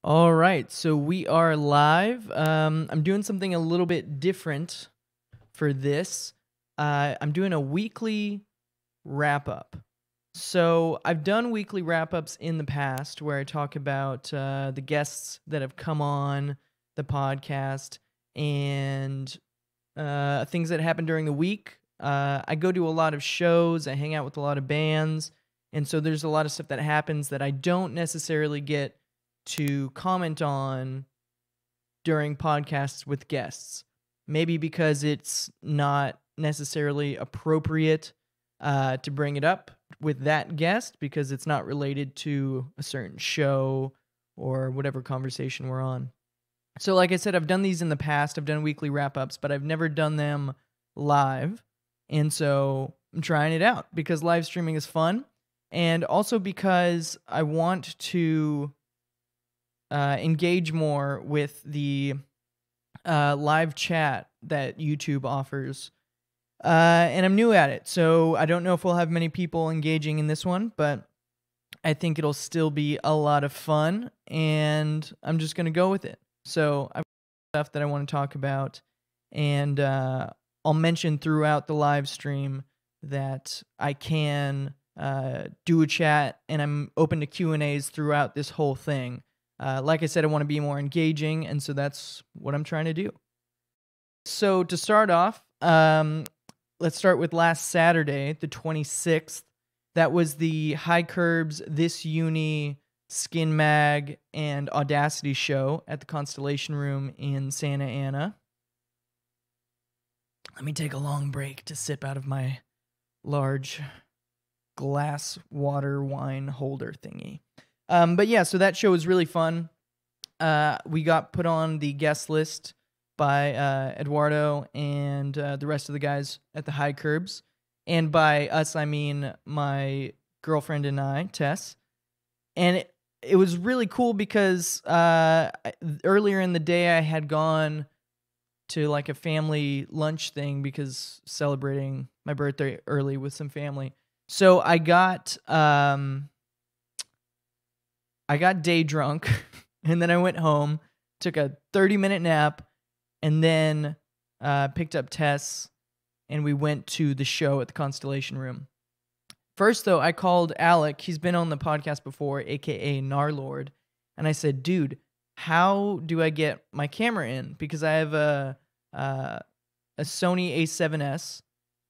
All right, so we are live. I'm doing something a little bit different for this. I'm doing a weekly wrap up. So I've done weekly wrap ups in the past where I talk about the guests that have come on the podcast and things that happened during the week. I go to a lot of shows, I hang out with a lot of bands, and so there's a lot of stuff that happens that I don't necessarily get to comment on during podcasts with guests. Maybe because it's not necessarily appropriate to bring it up with that guest because it's not related to a certain show or whatever conversation we're on. So, like I said, I've done these in the past. I've done weekly wrap ups, but I've never done them live. And so I'm trying it out because live streaming is fun. And also because I want to engage more with the live chat that YouTube offers. And I'm new at it, so I don't know if we'll have many people engaging in this one, but I think it'll still be a lot of fun, and I'm just going to go with it. So I've got stuff that I want to talk about, and I'll mention throughout the live stream that I can do a chat, and I'm open to Q&As throughout this whole thing. Like I said, I want to be more engaging, and so that's what I'm trying to do. So to start off, let's start with last Saturday, the 26th. That was the High Curbs, This Uni, Skin Mag, and Audacity show at the Constellation Room in Santa Ana. Let me take a long break to sip out of my large glass water wine holder thingy. But yeah, so that show was really fun. We got put on the guest list by Eduardo and the rest of the guys at the High Curbs. And by us, I mean my girlfriend and I, Tess. And it was really cool because earlier in the day, I had gone to like a family lunch thing because celebrating my birthday early with some family. So I got day drunk, and then I went home, took a 30-minute nap, and then picked up Tess, and we went to the show at the Constellation Room. First, though, I called Alec. He's been on the podcast before, a.k.a. Narlord, and I said, dude, how do I get my camera in? Because I have a Sony A7S,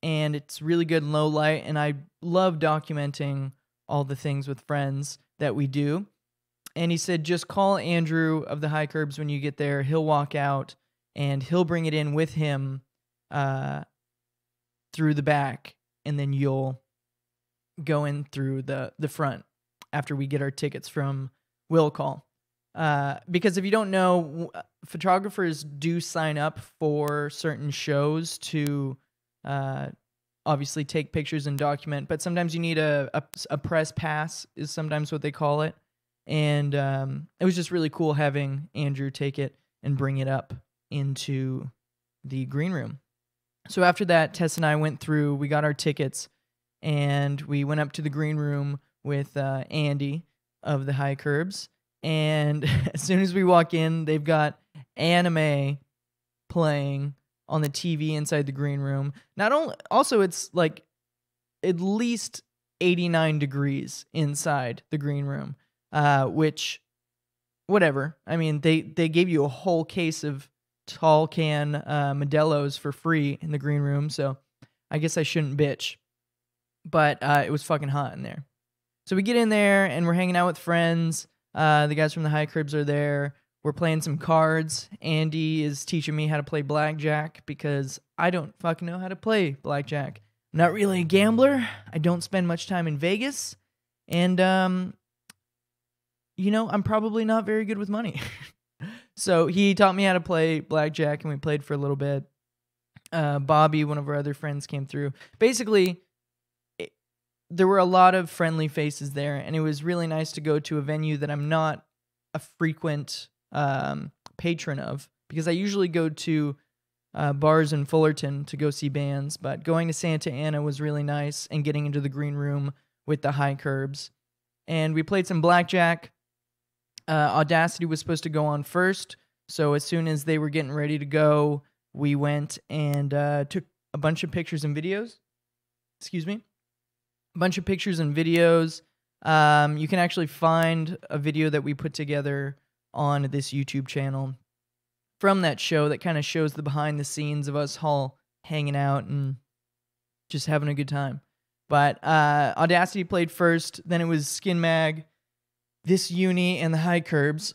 and it's really good in low light, and I love documenting all the things with friends that we do. And he said, just call Andrew of the High Curbs when you get there. He'll walk out, and he'll bring it in with him through the back, and then you'll go in through the front after we get our tickets from Will Call. Because if you don't know, photographers do sign up for certain shows to obviously take pictures and document, but sometimes you need a press pass is sometimes what they call it. And it was just really cool having Andrew take it and bring it up into the green room. So after that, Tess and I went through, we got our tickets, and we went up to the green room with Andy of the High Curbs. And as soon as we walk in, they've got anime playing on the TV inside the green room. Also, it's like at least 89 degrees inside the green room. Which, whatever. I mean, they gave you a whole case of tall can Modelo's for free in the green room, so I guess I shouldn't bitch. But it was fucking hot in there. So we get in there, and we're hanging out with friends. The guys from the High Curbs are there. We're playing some cards. Andy is teaching me how to play blackjack because I don't fucking know how to play blackjack. I'm not really a gambler. I don't spend much time in Vegas. And, I'm probably not very good with money. So he taught me how to play blackjack, and we played for a little bit. Bobby, one of our other friends, came through. Basically, there were a lot of friendly faces there, and it was really nice to go to a venue that I'm not a frequent patron of, because I usually go to bars in Fullerton to go see bands, but going to Santa Ana was really nice, and getting into the green room with the High Curbs. And we played some blackjack. Audacity was supposed to go on first, so as soon as they were getting ready to go, we went and took a bunch of pictures and videos. Excuse me. A bunch of pictures and videos. You can actually find a video that we put together on this YouTube channel from that show that kind of shows the behind the scenes of us all hanging out and just having a good time. But Audacity played first, then it was Skin Mag, This Uni, and the High Curbs.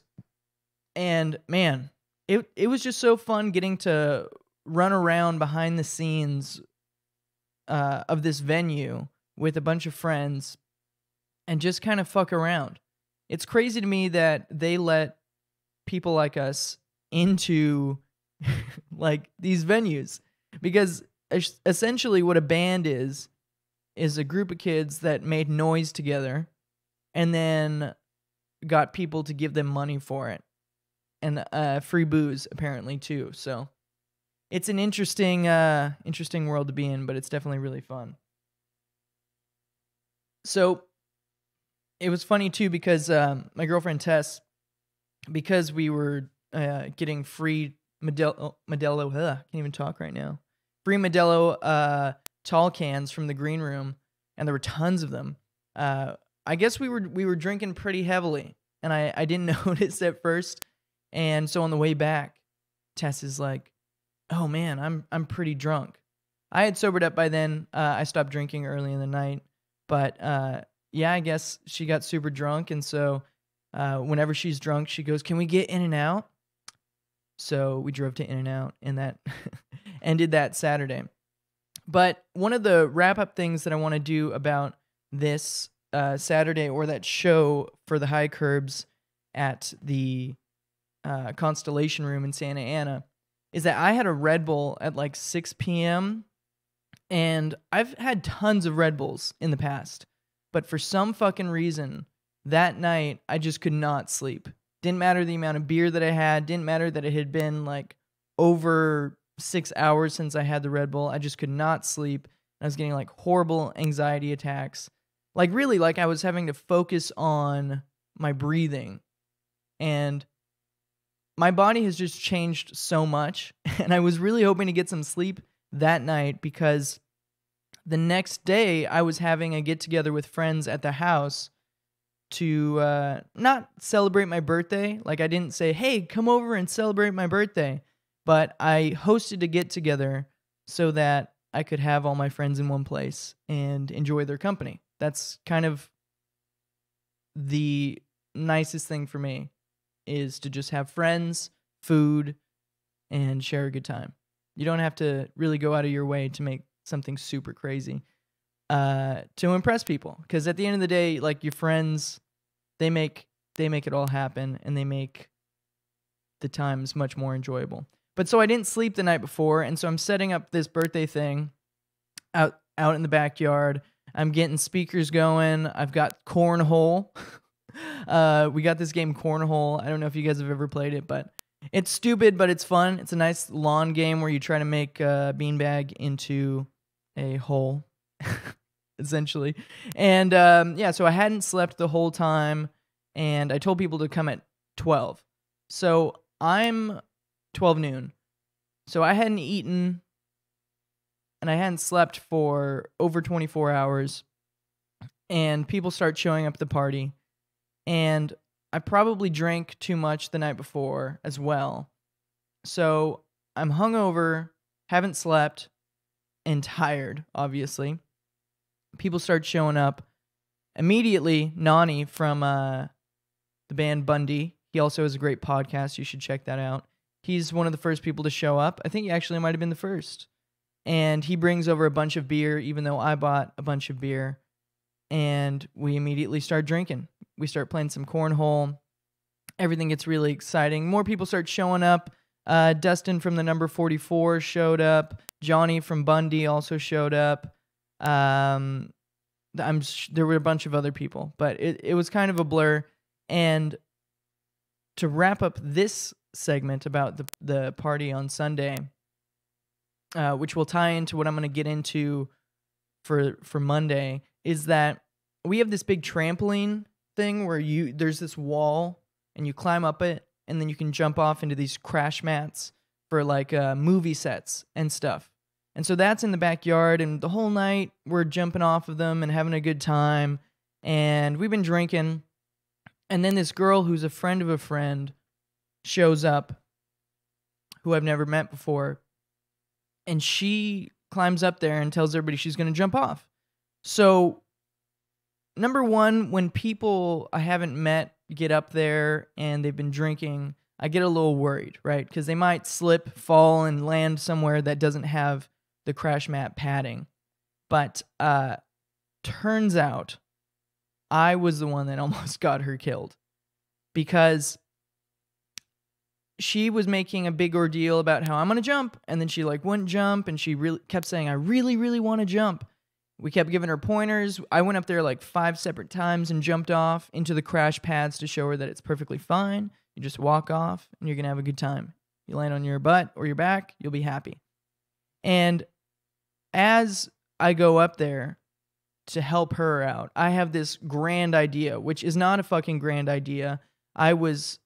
And man, it was just so fun getting to run around behind the scenes of this venue with a bunch of friends and just kind of fuck around. It's crazy to me that they let people like us into like these venues, because essentially what a band is a group of kids that made noise together and then got people to give them money for it, and free booze apparently too. So it's an interesting world to be in, but it's definitely really fun. So it was funny too because my girlfriend Tess, because we were getting free Modelo, can't even talk right now. Free Modelo tall cans from the green room, and there were tons of them. I guess we were drinking pretty heavily, and I didn't notice at first. And so on the way back, Tess is like, "Oh man, I'm pretty drunk." I had sobered up by then. I stopped drinking early in the night, but yeah, I guess she got super drunk, and so whenever she's drunk, she goes, "Can we get In-N-Out?" So we drove to In-N-Out, and that ended that Saturday. But one of the wrap-up things that I want to do about this Saturday, or that show for the High Curbs at the Constellation Room in Santa Ana, is that I had a Red Bull at like 6 p.m., and I've had tons of Red Bulls in the past, but for some fucking reason, that night, I just could not sleep. Didn't matter the amount of beer that I had, didn't matter that it had been like over 6 hours since I had the Red Bull. I just could not sleep. I was getting like horrible anxiety attacks. Like really, like I was having to focus on my breathing. And my body has just changed so much. And I was really hoping to get some sleep that night, because the next day I was having a get together with friends at the house to not celebrate my birthday. Like I didn't say, "Hey, come over and celebrate my birthday." But I hosted a get-together so that I could have all my friends in one place and enjoy their company. That's kind of the nicest thing for me, is to just have friends, food, and share a good time. You don't have to really go out of your way to make something super crazy to impress people. Because at the end of the day, like your friends, they make it all happen, and they make the times much more enjoyable. But so I didn't sleep the night before, and so I'm setting up this birthday thing out in the backyard. I'm getting speakers going. I've got cornhole. We got this game Cornhole. I don't know if you guys have ever played it, but it's stupid, but it's fun. It's a nice lawn game where you try to make a beanbag into a hole, essentially. And yeah, so I hadn't slept the whole time, and I told people to come at 12. So I'm 12 noon. So I hadn't eaten, and I hadn't slept for over 24 hours, and people start showing up at the party, and I probably drank too much the night before as well. So I'm hungover, haven't slept, and tired, obviously. People start showing up. Immediately, Nani from the band Bundy, he also has a great podcast. You should check that out. He's one of the first people to show up. I think he actually might have been the first. And he brings over a bunch of beer, even though I bought a bunch of beer. And we immediately start drinking. We start playing some cornhole. Everything gets really exciting. More people start showing up. Dustin from the number 44 showed up. Johnny from Bundy also showed up. There were a bunch of other people, but it was kind of a blur. And to wrap up this segment about the party on Sunday, which will tie into what I'm going to get into for Monday, is that we have this big trampoline thing where there's this wall and you climb up it, and then you can jump off into these crash mats for like movie sets and stuff. And so that's in the backyard, and the whole night we're jumping off of them and having a good time, and we've been drinking. And then this girl who's a friend of a friend shows up, who I've never met before, and she climbs up there and tells everybody she's going to jump off. So, number one, when people I haven't met get up there and they've been drinking, I get a little worried, right? Because they might slip, fall, and land somewhere that doesn't have the crash mat padding. But turns out I was the one that almost got her killed, because she was making a big ordeal about how I'm going to jump, and then she like wouldn't jump, and she really kept saying, I really, really want to jump. We kept giving her pointers. I went up there like 5 separate times and jumped off into the crash pads to show her that it's perfectly fine. You just walk off and you're going to have a good time. You land on your butt or your back, you'll be happy. And as I go up there to help her out, I have this grand idea, which is not a fucking grand idea. I was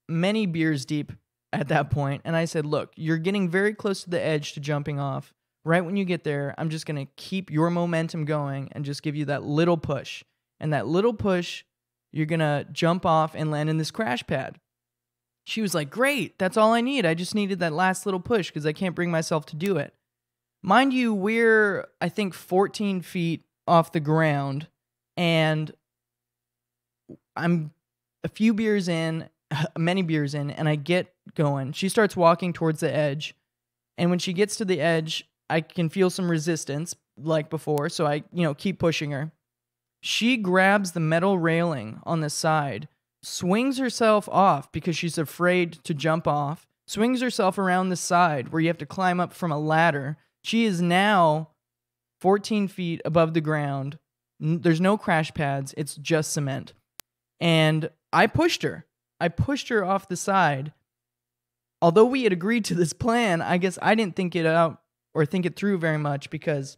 many beers deep at that point, and I said, look, you're getting very close to the edge to jumping off. Right when you get there, I'm just going to keep your momentum going and just give you that little push. And that little push, you're going to jump off and land in this crash pad. She was like, great, that's all I need. I just needed that last little push because I can't bring myself to do it. Mind you, we're, I think, 14 feet off the ground, and I'm a few beers in, many beers in, and I get going. She starts walking towards the edge, and when she gets to the edge, I can feel some resistance like before, so I, keep pushing her. She grabs the metal railing on the side, swings herself off because she's afraid to jump off, swings herself around the side where you have to climb up from a ladder. She is now 14 feet above the ground. There's no crash pads. It's just cement. And I pushed her. I pushed her off the side. Although we had agreed to this plan, I guess I didn't think it out or think it through very much because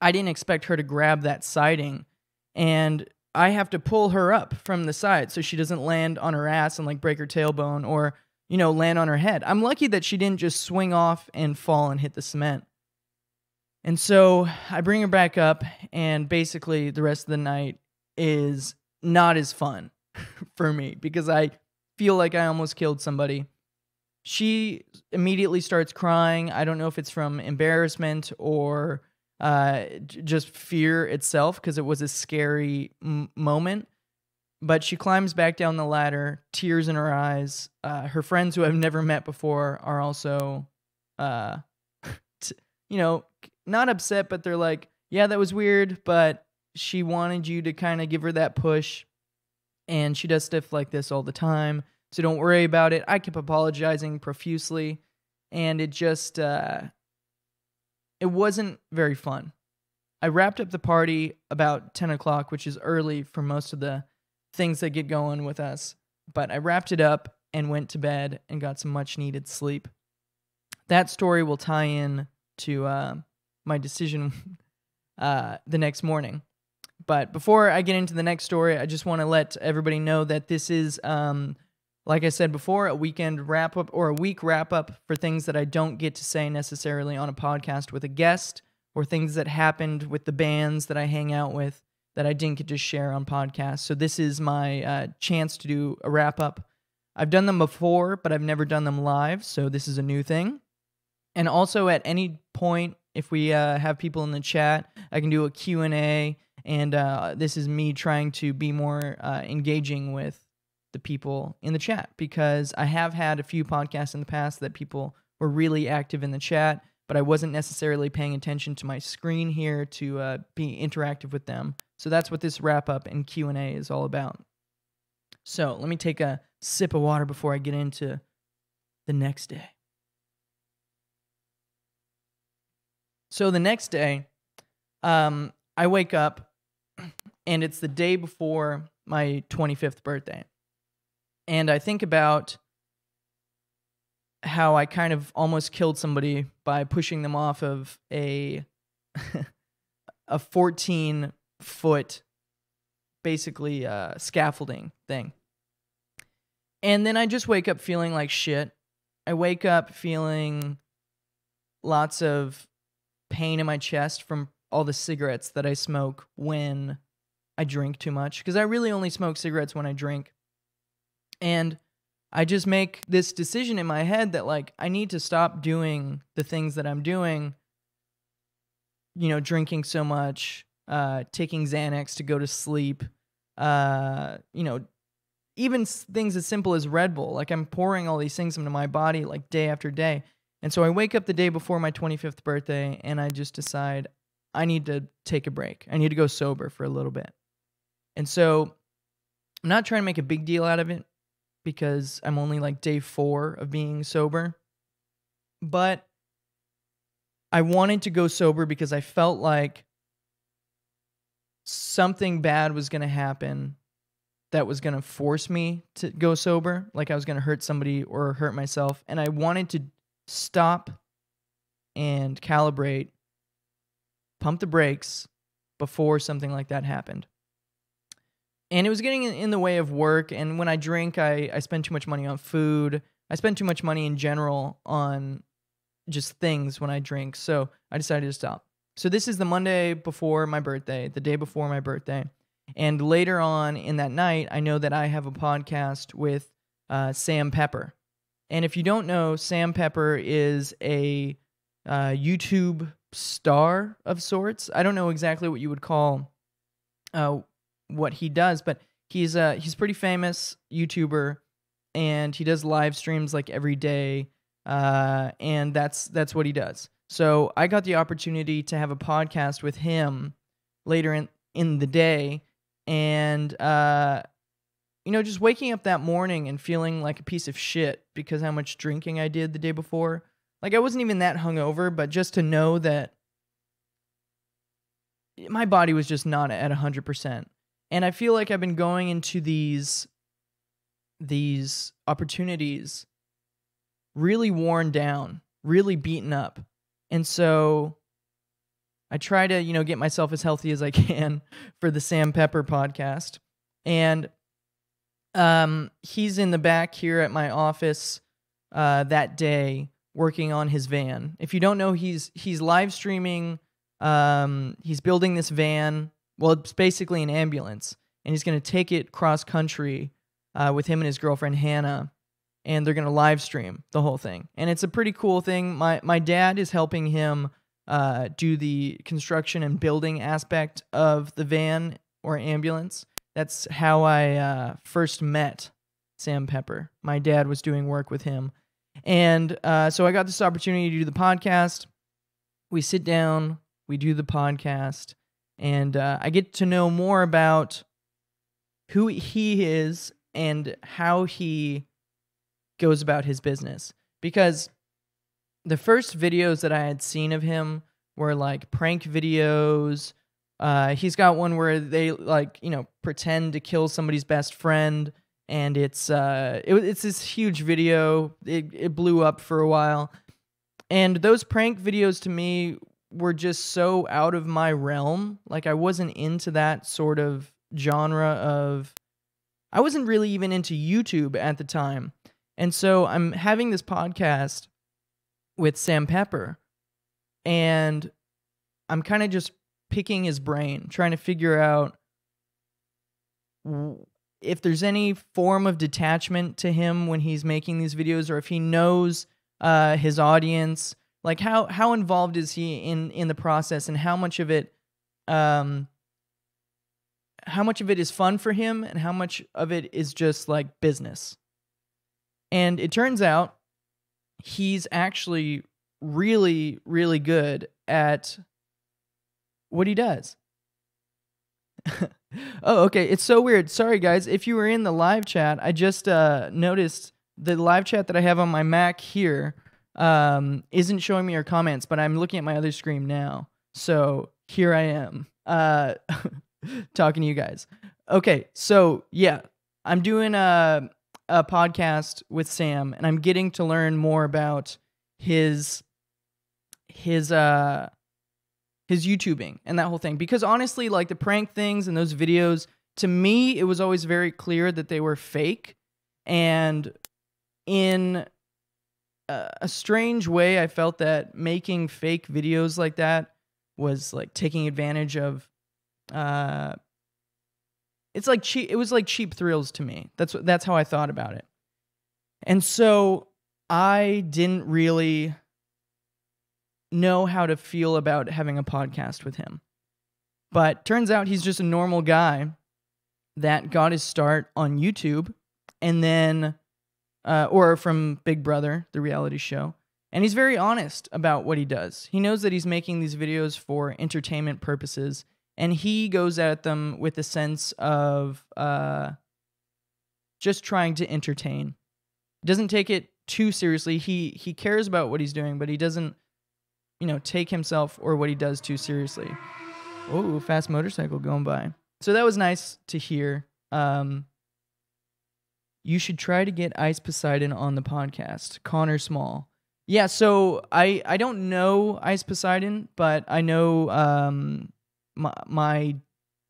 I didn't expect her to grab that siding. And I have to pull her up from the side so she doesn't land on her ass and like break her tailbone or, land on her head. I'm lucky that she didn't just swing off and fall and hit the cement. And so I bring her back up, and basically the rest of the night is not as fun for me because I feel like I almost killed somebody. She immediately starts crying. I don't know if it's from embarrassment or just fear itself because it was a scary moment. But she climbs back down the ladder, tears in her eyes. Her friends who I've never met before are also, not upset, but they're like, yeah, that was weird, but she wanted you to kind of give her that push, and she does stuff like this all the time, so don't worry about it. I kept apologizing profusely, and it just, it wasn't very fun. I wrapped up the party about 10 o'clock, which is early for most of the things that get going with us, but I wrapped it up and went to bed and got some much-needed sleep. That story will tie in to my decision the next morning. But before I get into the next story, I just want to let everybody know that this is, like I said before, a weekend wrap-up or a week wrap-up for things that I don't get to say necessarily on a podcast with a guest, or things that happened with the bands that I hang out with that I didn't get to share on podcasts. So this is my chance to do a wrap-up. I've done them before, but I've never done them live, so this is a new thing. And also at any point, if we have people in the chat, I can do a Q&A, and this is me trying to be more engaging with the people in the chat, because I have had a few podcasts in the past that people were really active in the chat, but I wasn't necessarily paying attention to my screen here to be interactive with them. So that's what this wrap-up and Q&A is all about. So let me take a sip of water before I get into the next day. So the next day, I wake up, and it's the day before my 25th birthday. And I think about how I kind of almost killed somebody by pushing them off of a 14-foot, basically, scaffolding thing. And then I just wake up feeling like shit. I wake up feeling lots of pain in my chest from all the cigarettes that I smoke when I drink too much, because I really only smoke cigarettes when I drink. And I just make this decision in my head that, like, I need to stop doing the things that I'm doing, you know, drinking so much, taking Xanax to go to sleep, you know, even things as simple as Red Bull. Like, I'm pouring all these things into my body, like, day after day. And so I wake up the day before my 25th birthday, and I just decide I need to take a break. I need to go sober for a little bit. And so I'm not trying to make a big deal out of it, because I'm only like day 4 of being sober. But I wanted to go sober because I felt like something bad was going to happen that was going to force me to go sober. Like I was going to hurt somebody or hurt myself. And I wanted to stop and calibrate, pump the brakes before something like that happened. And it was getting in the way of work. And when I drink, I spend too much money on food. I spend too much money in general on just things when I drink. So I decided to stop. So this is the Monday before my birthday, the day before my birthday. And later on in that night, I know that I have a podcast with Sam Pepper. And if you don't know, Sam Pepper is a YouTube star of sorts. I don't know exactly what you would call what he does, but he's pretty famous YouTuber, and he does live streams like every day, and that's what he does. So I got the opportunity to have a podcast with him later in the day, and you know, just waking up that morning and feeling like a piece of shit because how much drinking I did the day before. Like, I wasn't even that hungover, but just to know that my body was just not at 100%. And I feel like I've been going into these opportunities really worn down, really beaten up. And so I try to, you know, get myself as healthy as I can for the Sam Pepper podcast. And he's in the back here at my office that day working on his van. If you don't know, he's live streaming. He's building this van. Well, it's basically an ambulance, and he's going to take it cross country with him and his girlfriend Hannah, and they're going to live stream the whole thing. And it's a pretty cool thing. My dad is helping him do the construction and building aspect of the van or ambulance. That's how I first met Sam Pepper. My dad was doing work with him. And so I got this opportunity to do the podcast. We sit down, we do the podcast, and I get to know more about who he is and how he goes about his business. Because the first videos that I had seen of him were like prank videos. He's got one where they, like, you know, pretend to kill somebody's best friend, and it's this huge video. It blew up for a while, and those prank videos to me were just so out of my realm. Like, I wasn't into that sort of genre of. I wasn't really even into YouTube at the time, and so I'm having this podcast with Sam Pepper, and I'm kind of just picking his brain, trying to figure out if there's any form of detachment to him when he's making these videos, or if he knows his audience. Like, how involved is he in the process, and how much of it is fun for him, and how much of it is just like business. And it turns out he's actually really, really good at what he does. Oh, okay. It's so weird. Sorry, guys. If you were in the live chat, I just noticed the live chat that I have on my Mac here isn't showing me your comments, but I'm looking at my other screen now. So here I am talking to you guys. Okay, so yeah, I'm doing a podcast with Sam, and I'm getting to learn more about his YouTubing and that whole thing. Because honestly, like, the prank things and those videos, to me, it was always very clear that they were fake. And in a strange way, I felt that making fake videos like that was like taking advantage of. It's like cheap. It was like cheap thrills to me. That's how I thought about it. And so I didn't really know how to feel about having a podcast with him. But turns out he's just a normal guy that got his start on YouTube and then, or from Big Brother, the reality show. And he's very honest about what he does. He knows that he's making these videos for entertainment purposes, and he goes at them with a sense of just trying to entertain. He doesn't take it too seriously. He cares about what he's doing, but he doesn't, take himself or what he does too seriously. Oh, fast motorcycle going by. So that was nice to hear. You should try to get Ice Poseidon on the podcast. Connor Small. Yeah, so I don't know Ice Poseidon, but I know my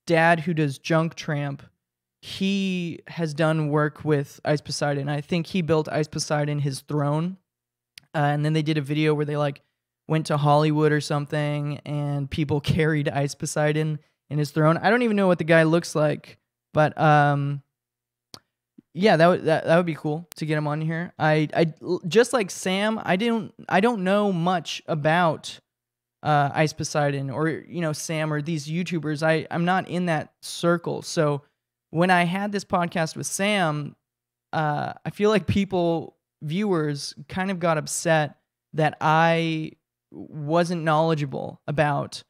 dad who does Junk Tramp, he has done work with Ice Poseidon. I think he built Ice Poseidon his throne. And then they did a video where they went to Hollywood or something and people carried Ice Poseidon in his throne. I don't even know what the guy looks like, but yeah, that would be cool to get him on here. I just like Sam, I don't know much about Ice Poseidon or Sam or these YouTubers. I'm not in that circle. So when I had this podcast with Sam, I feel like viewers kind of got upset that I wasn't knowledgeable about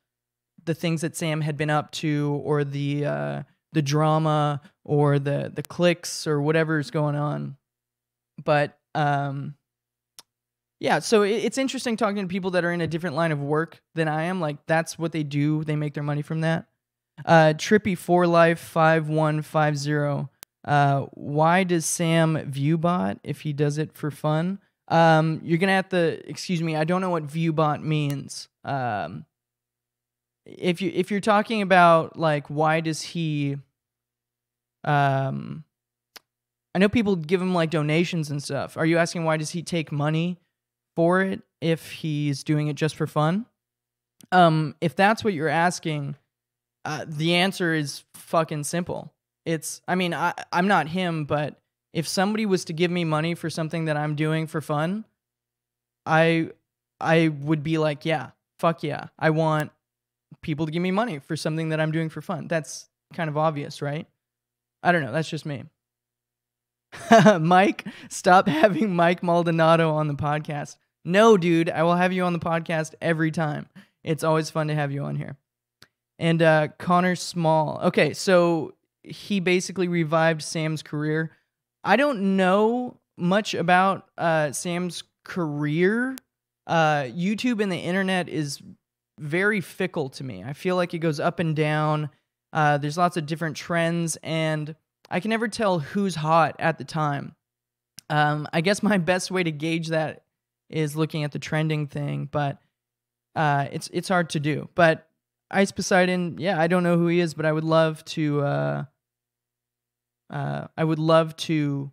the things that Sam had been up to, or the drama, or the clicks, or whatever's going on. But yeah, so it's interesting talking to people that are in a different line of work than I am. Like, that's what they do. They make their money from that. Trippy for Life 5150. Why does Sam viewbot if he does it for fun? You're gonna have to excuse me. I don't know what viewbot means. If you're talking about like why does he, I know people give him like donations and stuff. Are you asking why does he take money for it if he's doing it just for fun? If that's what you're asking, the answer is fucking simple. I'm not him, but if somebody was to give me money for something that I'm doing for fun, I would be like, yeah, fuck yeah. I want people to give me money for something that I'm doing for fun. That's kind of obvious, right? I don't know. That's just me. Mike, stop having Mike Maldonado on the podcast. No, dude, I will have you on the podcast every time. It's always fun to have you on here. And Connor Small. Okay, so he basically revived Sam's career. I don't know much about Sam's career. YouTube and the internet is very fickle to me. I feel like it goes up and down. There's lots of different trends, and I can never tell who's hot at the time. I guess my best way to gauge that is looking at the trending thing, but it's hard to do. But Ice Poseidon, yeah, I don't know who he is, but I would love to. I would love to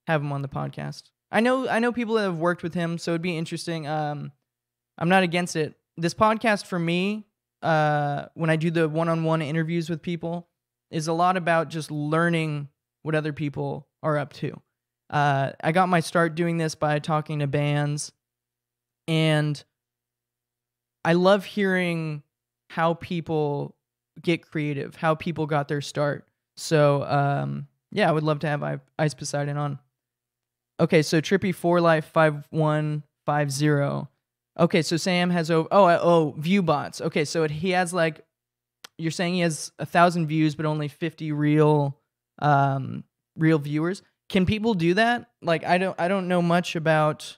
have him on the podcast. I know people that have worked with him, so it'd be interesting. I'm not against it. This podcast for me, when I do the one-on-one interviews with people, is a lot about just learning what other people are up to. I got my start doing this by talking to bands, and I love hearing how people get creative, how people got their start. So, yeah, I would love to have Ice Poseidon on. Okay, so Trippy for Life 5150. Okay, so Sam has view bots. Okay, so he has like, you're saying he has 1,000 views, but only 50 real viewers. Can people do that? Like, I don't know much about.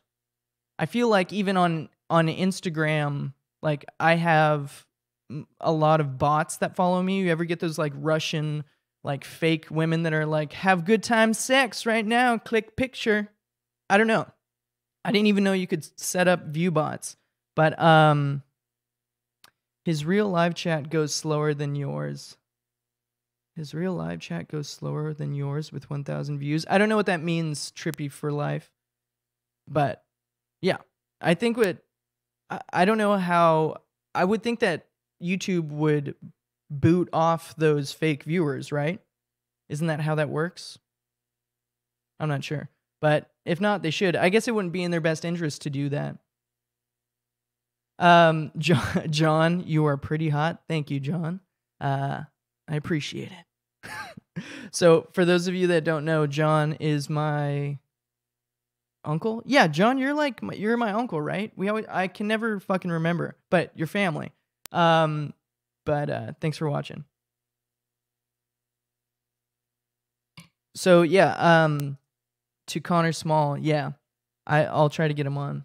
I feel like even on Instagram, like I have a lot of bots that follow me. You ever get those like Russian like fake women that are like, have good time sex right now, click picture? I don't know. I didn't even know you could set up view bots. But his real live chat goes slower than yours. His real live chat goes slower than yours with 1,000 views. I don't know what that means, Trippy for life. But yeah, I think I don't know how, I would think that YouTube would boot off those fake viewers, right? Isn't that how that works? I'm not sure. But if not, they should. I guess it wouldn't be in their best interest to do that. John, you are pretty hot. Thank you, John. I appreciate it. So, for those of you that don't know, John is my uncle. Yeah, John, you're my uncle, right? I can never fucking remember, but your family. But thanks for watching. So yeah, to Connor Small, yeah, I'll try to get him on.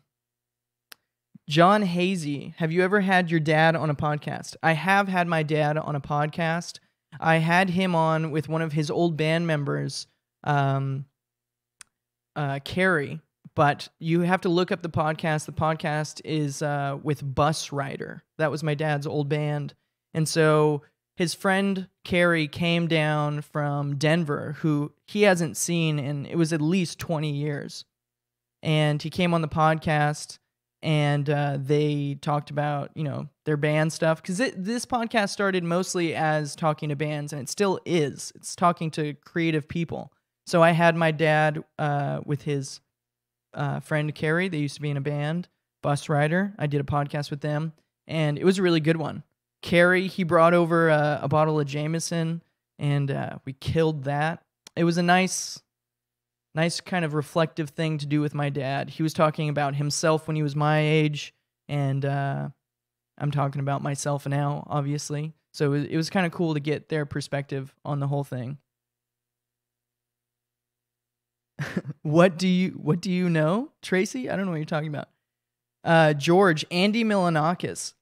John Hazy, have you ever had your dad on a podcast? I have had my dad on a podcast. I had him on with one of his old band members, Carrie. But you have to look up the podcast. The podcast is with Bus Rider. That was my dad's old band. And so his friend Carrie came down from Denver, who he hasn't seen in, it was at least 20 years. And he came on the podcast, and they talked about, their band stuff. Because this podcast started mostly as talking to bands, and it still is. It's talking to creative people. So I had my dad with his friend Carrie. They used to be in a band, Bus Rider. I did a podcast with them, and it was a really good one. Carrie, he brought over a bottle of Jameson, and we killed that. It was a nice kind of reflective thing to do with my dad. He was talking about himself when he was my age, and I'm talking about myself now, obviously. So it was kind of cool to get their perspective on the whole thing. What do you know, Tracy? I don't know what you're talking about. George, Andy Milonakis.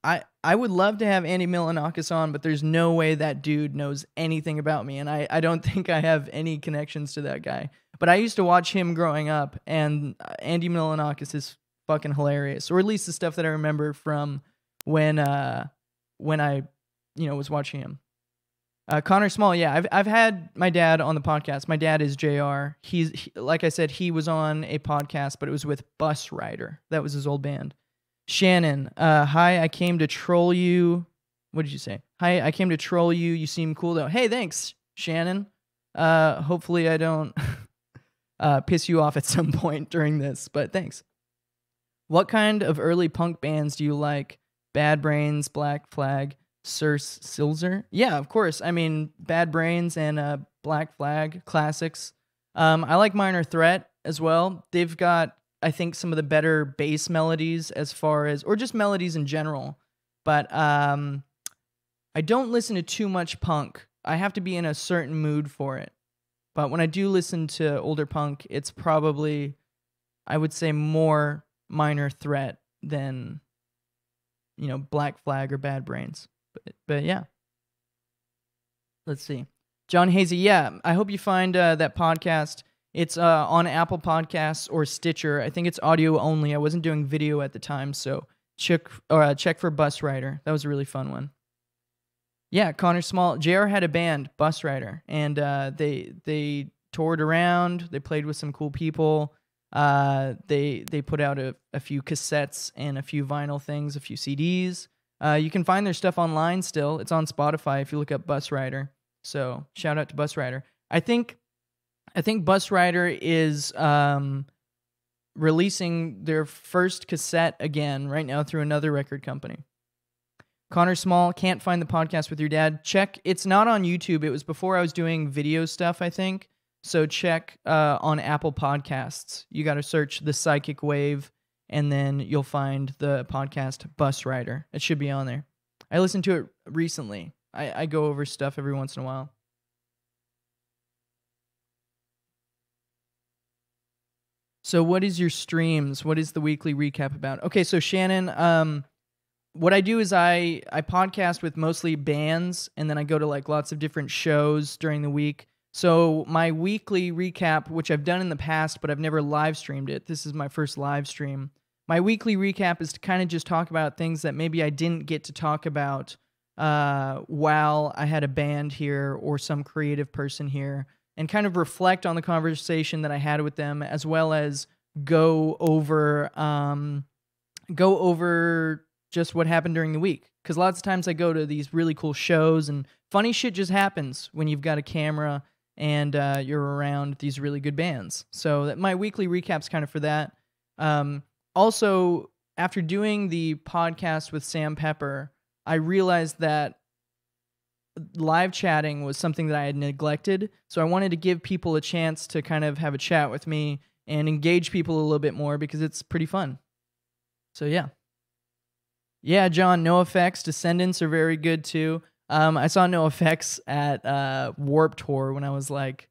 I would love to have Andy Milonakis on, but there's no way that dude knows anything about me, and I don't think I have any connections to that guy. But I used to watch him growing up, and Andy Milonakis is fucking hilarious, or at least the stuff that I remember from when I was watching him. Connor Small, yeah, I've had my dad on the podcast. My dad is JR. Like I said, he was on a podcast, but it was with Bus Rider. That was his old band. Shannon, hi, I came to troll you. What did you say? Hi, I came to troll you. You seem cool though. Hey, thanks, Shannon. Hopefully I don't piss you off at some point during this, but thanks. What kind of early punk bands do you like? Bad Brains, Black Flag, Circe, Silzer? Yeah, of course. I mean, Bad Brains and Black Flag, classics. I like Minor Threat as well. They've got, I think, some of the better bass melodies as far as, or just melodies in general. But I don't listen to too much punk. I have to be in a certain mood for it. But when I do listen to older punk, it's probably, I would say, more Minor Threat than, Black Flag or Bad Brains. But yeah. Let's see. John Hazy, yeah, I hope you find that podcast. It's on Apple Podcasts or Stitcher. I think it's audio only. I wasn't doing video at the time, so check for Bus Rider. That was a really fun one. Yeah, Connor Small. JR had a band, Bus Rider, and they toured around. They played with some cool people. They put out a few cassettes and a few vinyl things, a few CDs. You can find their stuff online still. It's on Spotify if you look up Bus Rider. So shout out to Bus Rider. I think Bus Rider is releasing their first cassette again right now through another record company. Connor Small, can't find the podcast with your dad. Check, it's not on YouTube. It was before I was doing video stuff, I think. So check on Apple Podcasts. You got to search The Psychic Wave, and then you'll find the podcast Bus Rider. It should be on there. I listened to it recently. I go over stuff every once in a while. So what is your streams? What is the weekly recap about? Okay, so Shannon, what I do is I podcast with mostly bands, and then I go to like lots of different shows during the week. So my weekly recap, which I've done in the past, but I've never live streamed it. This is my first live stream. My weekly recap is to kind of just talk about things that maybe I didn't get to talk about while I had a band here or some creative person here, and kind of reflect on the conversation that I had with them, as well as go over just what happened during the week. Because lots of times I go to these really cool shows and funny shit just happens when you've got a camera and you're around these really good bands. So my weekly recap's kind of for that. Also, after doing the podcast with Sam Pepper, I realized that live chatting was something that I had neglected. So I wanted to give people a chance to kind of have a chat with me and engage people a little bit more because it's pretty fun. So yeah. Yeah, John, NoFX, Descendants are very good too. I saw NoFX at Warped Tour when I was like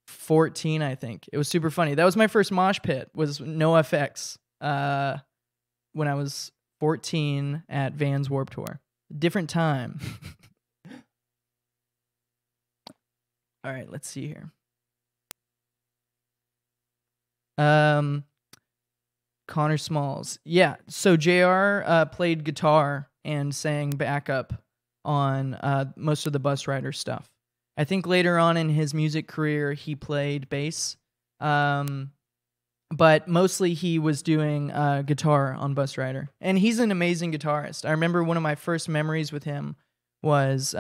14, I think. It was super funny. That was my first mosh pit, was NoFX when I was 14 at Vans Warped Tour. Different time. All right, let's see here. Connor Smalls. Yeah, so JR played guitar and sang backup on most of the Bus Rider stuff. I think later on in his music career, he played bass. But mostly he was doing guitar on Bus Rider. And he's an amazing guitarist. I remember one of my first memories with him was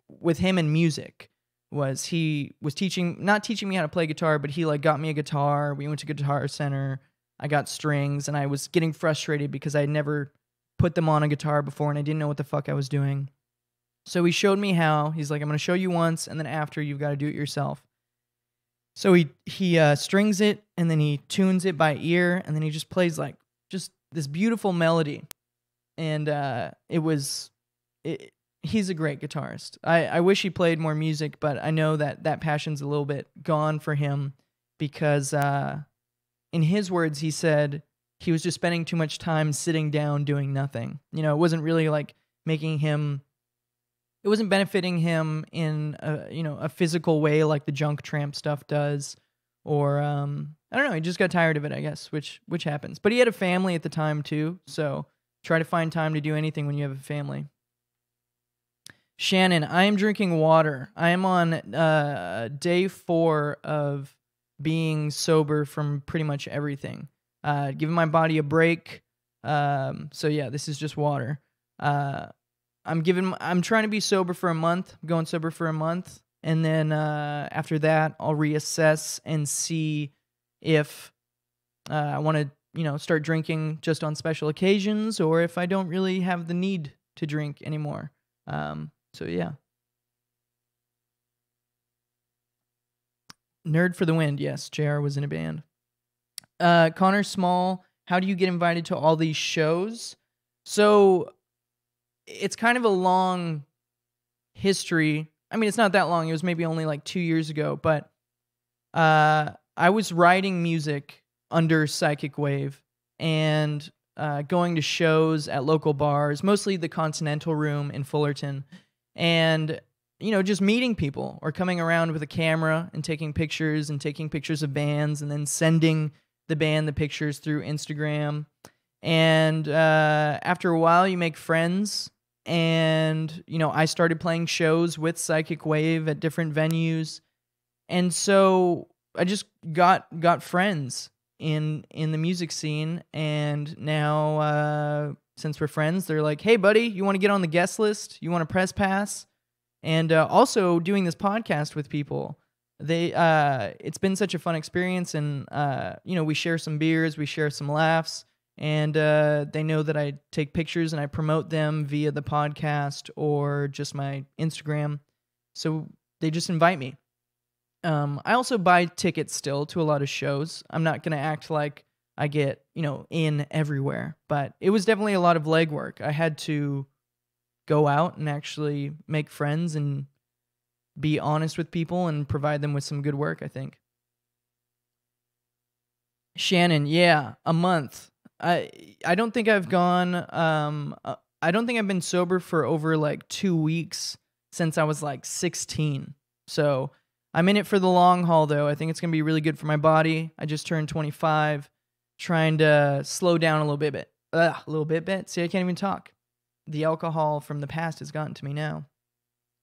with him and music. Was he was not teaching me how to play guitar, but he like got me a guitar. We went to Guitar Center. I got strings, and I was getting frustrated because I had never put them on a guitar before, and I didn't know what the fuck I was doing. So he showed me how. He's like, I'm going to show you once, and then after, you've got to do it yourself. So he strings it, and then he tunes it by ear, and then he just plays like just this beautiful melody. And he's a great guitarist. I wish he played more music, but I know that passion's a little bit gone for him because in his words, he said he was just spending too much time sitting down doing nothing. You know, it wasn't really like it wasn't benefiting him in a physical way like the Junk Tramp stuff does. Or, I don't know, he just got tired of it, I guess, which happens. But he had a family at the time too, so try to find time to do anything when you have a family. Shannon, I am drinking water. I am on day 4 of being sober from pretty much everything. Giving my body a break. So yeah, this is just water. I'm trying to be sober for a month. I'm going sober for a month. And then after that, I'll reassess and see if I want to, start drinking just on special occasions or if I don't really have the need to drink anymore. So yeah. Nerd for the Wind. Yes, JR was in a band. Connor Small, how do you get invited to all these shows? So it's kind of a long history. I mean, it's not that long. It was maybe only like 2 years ago, but I was writing music under Psychic Wave and going to shows at local bars, mostly the Continental Room in Fullerton, and just meeting people or coming around with a camera and taking pictures of bands and then sending the band the pictures through Instagram. And after a while, you make friends. And, I started playing shows with Psychic Wave at different venues. And so I just got friends in the music scene. And now, since we're friends, they're like, hey, buddy, you want to get on the guest list? You want to press pass? And also doing this podcast with people. It's been such a fun experience. And, we share some beers, we share some laughs. And they know that I take pictures and I promote them via the podcast or just my Instagram. So they just invite me. I also buy tickets still to a lot of shows. I'm not going to act like I get, in everywhere. But it was definitely a lot of legwork. I had to go out and actually make friends and be honest with people and provide them with some good work, I think. Shannon, yeah, a month. I don't think I've gone, I don't think I've been sober for over like 2 weeks since I was like 16. So I'm in it for the long haul though. I think it's going to be really good for my body. I just turned 25, trying to slow down a little bit. See, I can't even talk. the alcohol from the past has gotten to me now.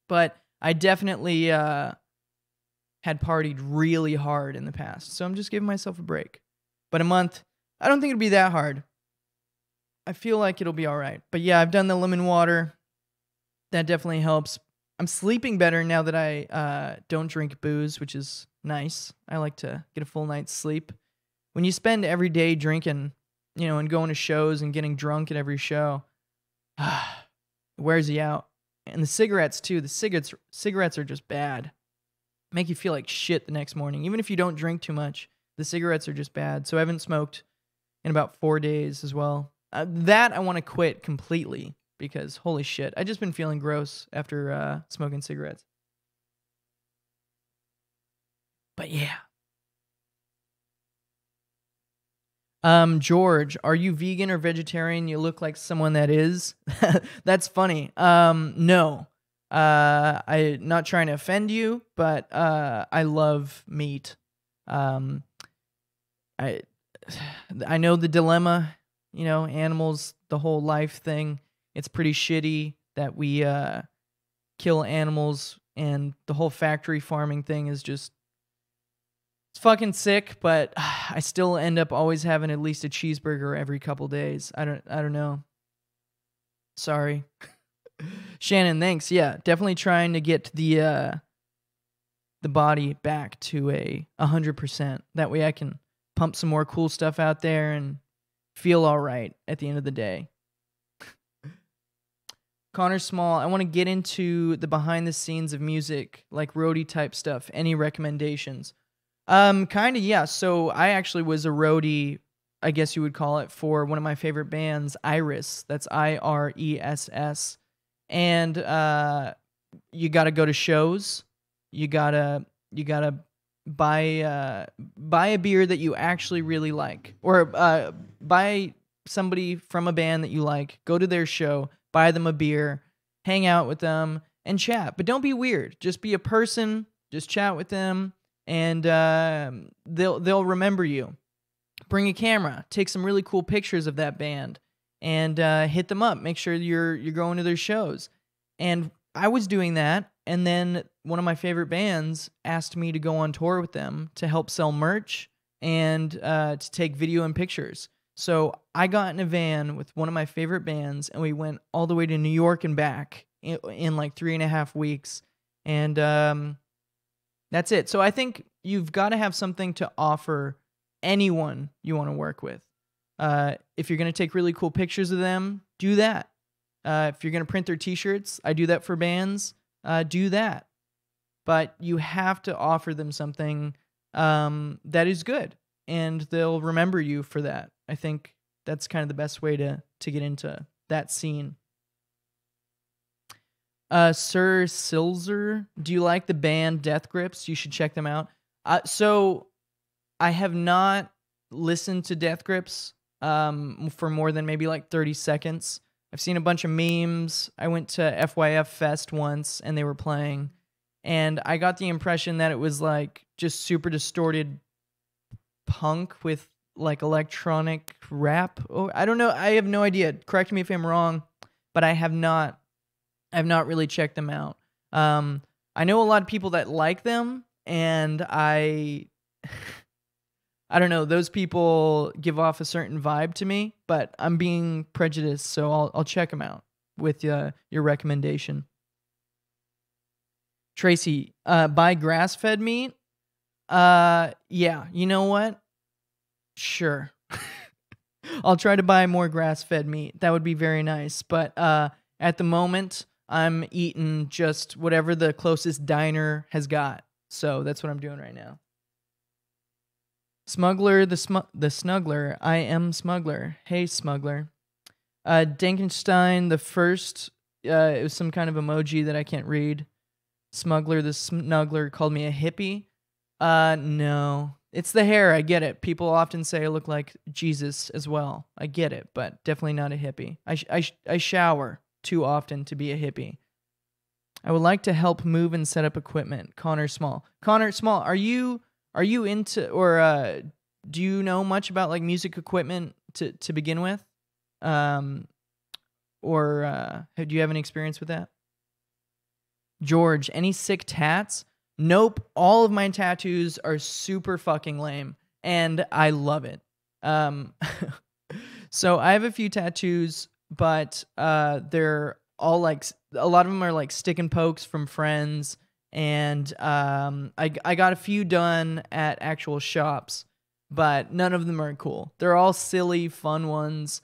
But I definitely had partied really hard in the past, so I'm just giving myself a break. But a month, I don't think it'll be that hard. I feel like it'll be all right. But yeah, I've done the lemon water. That definitely helps. I'm sleeping better now that I don't drink booze, which is nice. I like to get a full night's sleep. When you spend every day drinking, and going to shows and getting drunk at every show, it wears you out. And the cigarettes too. The cigarettes are just bad. Make you feel like shit the next morning. Even if you don't drink too much, the cigarettes are just bad. So I haven't smoked in about 4 days as well. That I want to quit completely because holy shit, I just been feeling gross after smoking cigarettes. But yeah. George, are you vegan or vegetarian? You look like someone that is. That's funny. No. I'm not trying to offend you, but I love meat. I know the dilemma, animals, the whole life thing. It's pretty shitty that we kill animals, and the whole factory farming thing is just, it's fucking sick, but I still end up always having at least a cheeseburger every couple days. I don't know. Sorry. Shannon, thanks. Yeah, definitely trying to get the body back to 100%. That way I can pump some more cool stuff out there and feel all right at the end of the day. Connor Small, I want to get into the behind the scenes of music, like roadie type stuff. Any recommendations? Kind of, yeah. So I actually was a roadie, I guess you would call it, for one of my favorite bands, Iris. That's IRESS. And you got to go to shows. You gotta buy a beer that you actually really like, or buy somebody from a band that you like. Go to their show, buy them a beer, hang out with them, and chat. But don't be weird. Just be a person. Just chat with them. And they'll remember you. Bring a camera, take some really cool pictures of that band, and hit them up. Make sure you're going to their shows. And I was doing that, and then one of my favorite bands asked me to go on tour with them to help sell merch and to take video and pictures. So I got in a van with one of my favorite bands, and we went all the way to New York and back in like 3.5 weeks. And that's it. So I think you've got to have something to offer anyone you want to work with. If you're going to take really cool pictures of them, do that. If you're going to print their t-shirts, I do that for bands, do that. But you have to offer them something that is good, and they'll remember you for that. I think that's kind of the best way to get into that scene. Sir Silzer, do you like the band Death Grips? You should check them out. So I have not listened to Death Grips for more than maybe like 30 seconds. I've seen a bunch of memes. I went to FYF Fest once and they were playing, and I got the impression that it was like just super distorted punk with like electronic rap. Oh, I don't know. I have no idea. Correct me if I'm wrong, but I have not really checked them out. I know a lot of people that like them, and I don't know. Those people give off a certain vibe to me, but I'm being prejudiced, so I'll check them out with your recommendation. Tracy, buy grass-fed meat? Yeah. You know what? Sure. I'll try to buy more grass-fed meat. That would be very nice. But at the moment, I'm eating just whatever the closest diner has got. So that's what I'm doing right now. Smuggler, the snuggler. I am Smuggler. Hey, Smuggler. Dankenstein, the first, it was some kind of emoji that I can't read. Smuggler, the snuggler, called me a hippie. No. It's the hair, I get it. People often say I look like Jesus as well. I get it, but definitely not a hippie. I shower too often to be a hippie. I would like to help move and set up equipment. Connor Small. Connor Small, are you into, or do you know much about like music equipment to begin with? do you have any experience with that? George, any sick tats? Nope. All of my tattoos are super fucking lame, and I love it. Um, so I have a few tattoos, but they're all like a lot of them are like stick and pokes from friends, and I got a few done at actual shops, but none of them are cool. They're all silly, fun ones.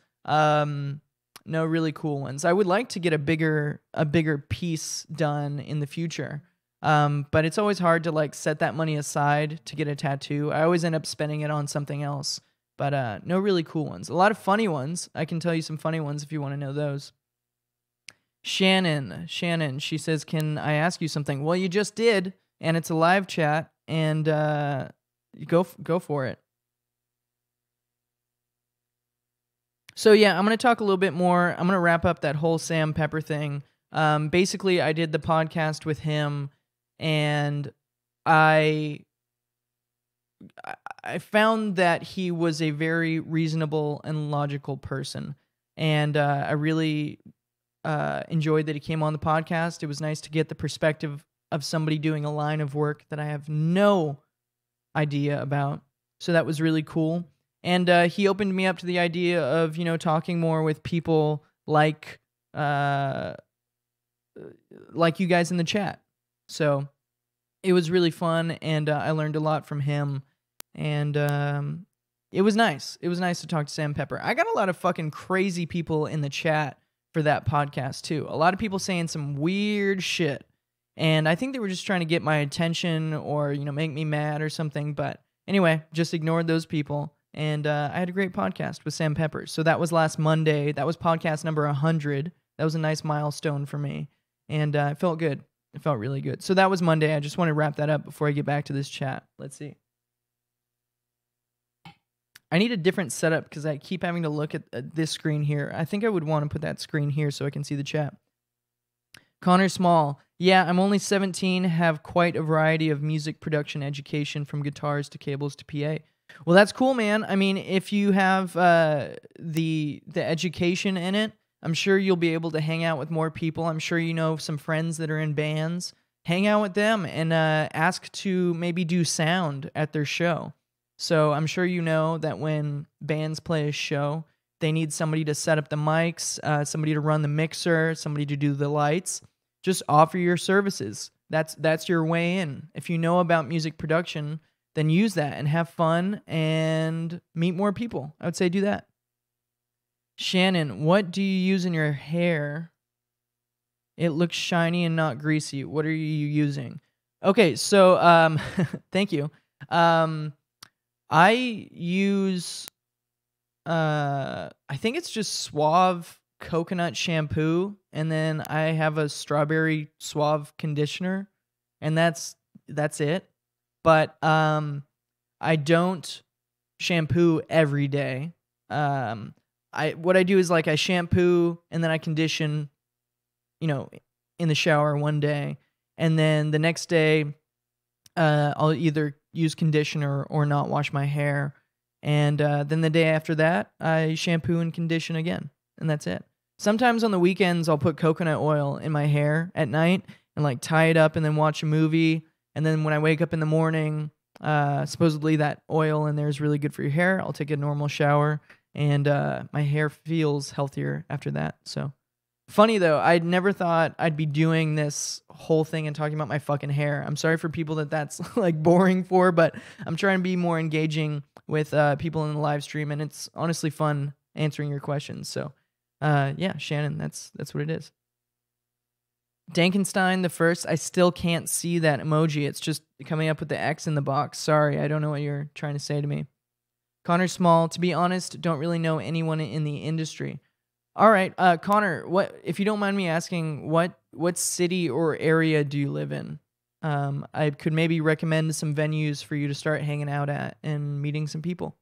No really cool ones. I would like to get a bigger piece done in the future. But it's always hard to like set that money aside to get a tattoo. I always end up spending it on something else. But no really cool ones. A lot of funny ones. I can tell you some funny ones if you want to know those. Shannon, she says, "Can I ask you something?" Well, you just did, and it's a live chat, and go for it. So yeah, I'm going to talk a little bit more. I'm going to wrap up that whole Sam Pepper thing. Basically, I did the podcast with him, and I found that he was a very reasonable and logical person, and I really enjoyed that he came on the podcast. It was nice to get the perspective of somebody doing a line of work that I have no idea about. So that was really cool. And he opened me up to the idea of, talking more with people like you guys in the chat. So it was really fun, and I learned a lot from him. And it was nice. It was nice to talk to Sam Pepper. I got a lot of fucking crazy people in the chat for that podcast, too. A lot of people saying some weird shit. And I think they were just trying to get my attention or, make me mad or something. But anyway, just ignored those people. And I had a great podcast with Sam Pepper. So that was last Monday. That was podcast number 100. That was a nice milestone for me. And it felt good. It felt really good. So that was Monday. I just want to wrap that up before I get back to this chat. Let's see. I need a different setup because I keep having to look at this screen here. I think I would want to put that screen here so I can see the chat. Connor Small. Yeah, I'm only 17, have quite a variety of music production education from guitars to cables to PA. Well, that's cool, man. I mean, if you have the education in it, I'm sure you'll be able to hang out with more people. I'm sure you know some friends that are in bands. Hang out with them and ask to maybe do sound at their show. So I'm sure you know that when bands play a show, they need somebody to set up the mics, somebody to run the mixer, somebody to do the lights. Just offer your services. That's your way in. If you know about music production, then use that and have fun and meet more people. I would say do that. Shannon, what do you use in your hair? It looks shiny and not greasy. What are you using? Okay, so thank you. I use I think it's just Suave coconut shampoo, and then I have a strawberry Suave conditioner, and that's it. But I don't shampoo every day. What I do is like I shampoo and then I condition, in the shower one day, and then the next day I'll either use conditioner or not wash my hair, and then the day after that I shampoo and condition again, and that's it. Sometimes on the weekends I'll put coconut oil in my hair at night and like tie it up and then watch a movie. And then when I wake up in the morning, supposedly that oil in there is really good for your hair. I'll take a normal shower, and my hair feels healthier after that. So funny though, I'd never thought I'd be doing this whole thing and talking about my fucking hair. I'm sorry for people that's like boring for, but I'm trying to be more engaging with people in the live stream, and it's honestly fun answering your questions. So yeah, Shannon, that's what it is. Dankenstein the first, I still can't see that emoji. It's just coming up with the X in the box. Sorry, I don't know what you're trying to say to me. Connor Small, to be honest, don't really know anyone in the industry. All right, Connor, what if you don't mind me asking, what city or area do you live in? I could maybe recommend some venues for you to start hanging out at and meeting some people.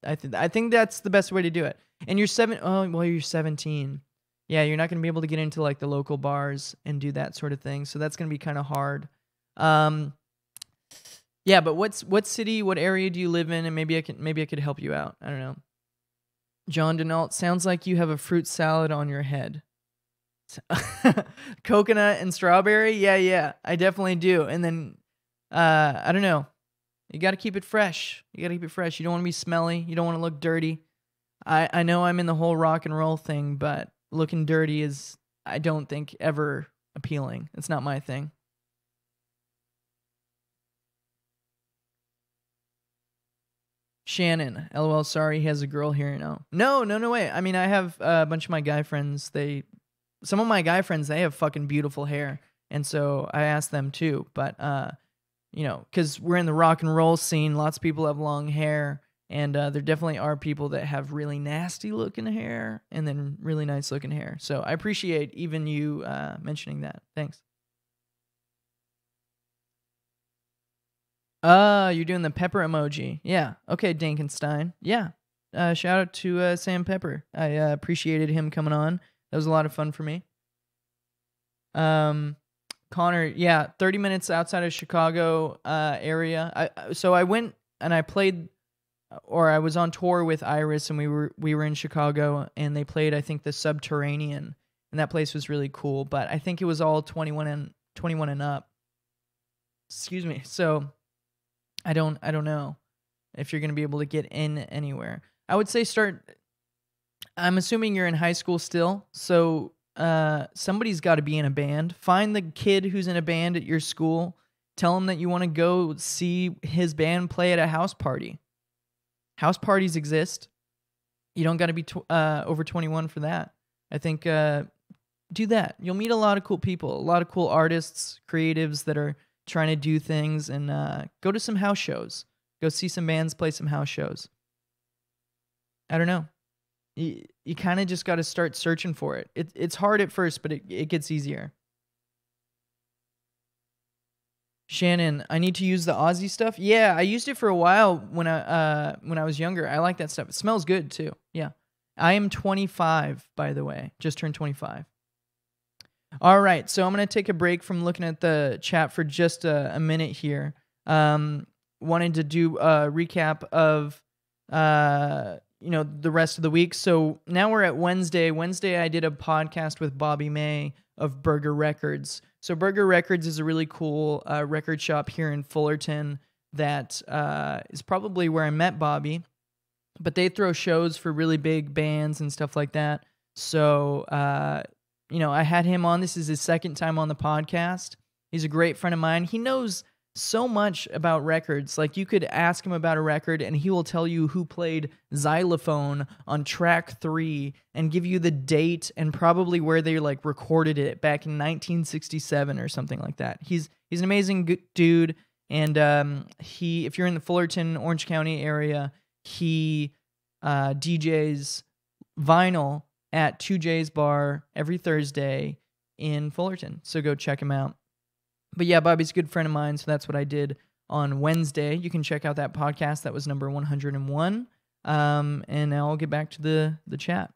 I think that's the best way to do it. And you're 17. Yeah, you're not going to be able to get into like the local bars and do that sort of thing. So that's going to be kind of hard. Yeah, but what city, what area do you live in? And maybe I could help you out. I don't know. John Denault, sounds like you have a fruit salad on your head. Coconut and strawberry? Yeah. I definitely do. And then, I don't know. You got to keep it fresh. You don't want to be smelly. You don't want to look dirty. I know I'm in the whole rock and roll thing, but looking dirty is, I don't think, ever appealing. It's not my thing. Shannon, LOL, sorry, he has a girl here now. No way. I mean, I have a bunch of my guy friends. Some of my guy friends, they have fucking beautiful hair. And so I asked them too. But, because we're in the rock and roll scene, lots of people have long hair. And there definitely are people that have really nasty looking hair and then really nice looking hair. So I appreciate even you mentioning that. Thanks. You're doing the pepper emoji. Yeah. Okay, Dankenstein. Yeah. Shout out to Sam Pepper. I appreciated him coming on. That was a lot of fun for me. Connor, yeah, 30 minutes outside of Chicago area. So I went and I played, or I was on tour with Iris, and we were in Chicago, and they played, I think, the Subterranean, and that place was really cool. But I think it was all 21 and up. Excuse me. So I don't know if you're gonna be able to get in anywhere. I would say I'm assuming you're in high school still, so somebody's got to be in a band. Find the kid who's in a band at your school. Tell him that you want to go see his band play at a house party. House parties exist. You don't got to be over 21 for that. I think do that. You'll meet a lot of cool people, a lot of cool artists, creatives that are trying to do things, and go to some house shows. Go see some bands play some house shows. I don't know. You kind of just got to start searching for it. It's hard at first, but it gets easier. Shannon, I need to use the Aussie stuff. Yeah, I used it for a while when I was younger. I like that stuff. It smells good too. Yeah. I am 25, by the way. Just turned 25. All right, so I'm going to take a break from looking at the chat for just a minute here. Wanted to do a recap of the rest of the week. So now we're at Wednesday. Wednesday, I did a podcast with Bobby May of Burger Records. So Burger Records is a really cool record shop here in Fullerton that is probably where I met Bobby. But they throw shows for really big bands and stuff like that. So, I had him on. This is his second time on the podcast. He's a great friend of mine. He knows so much about records. Like, you could ask him about a record and he will tell you who played xylophone on track 3 and give you the date and probably where they recorded it back in 1967 or something like that. He's an amazing dude, and if you're in the Fullerton, Orange County area, he DJs vinyl at 2J's Bar every Thursday in Fullerton. So go check him out. But yeah, Bobby's a good friend of mine, so that's what I did on Wednesday. You can check out that podcast. That was number 101. And now I'll get back to the chat.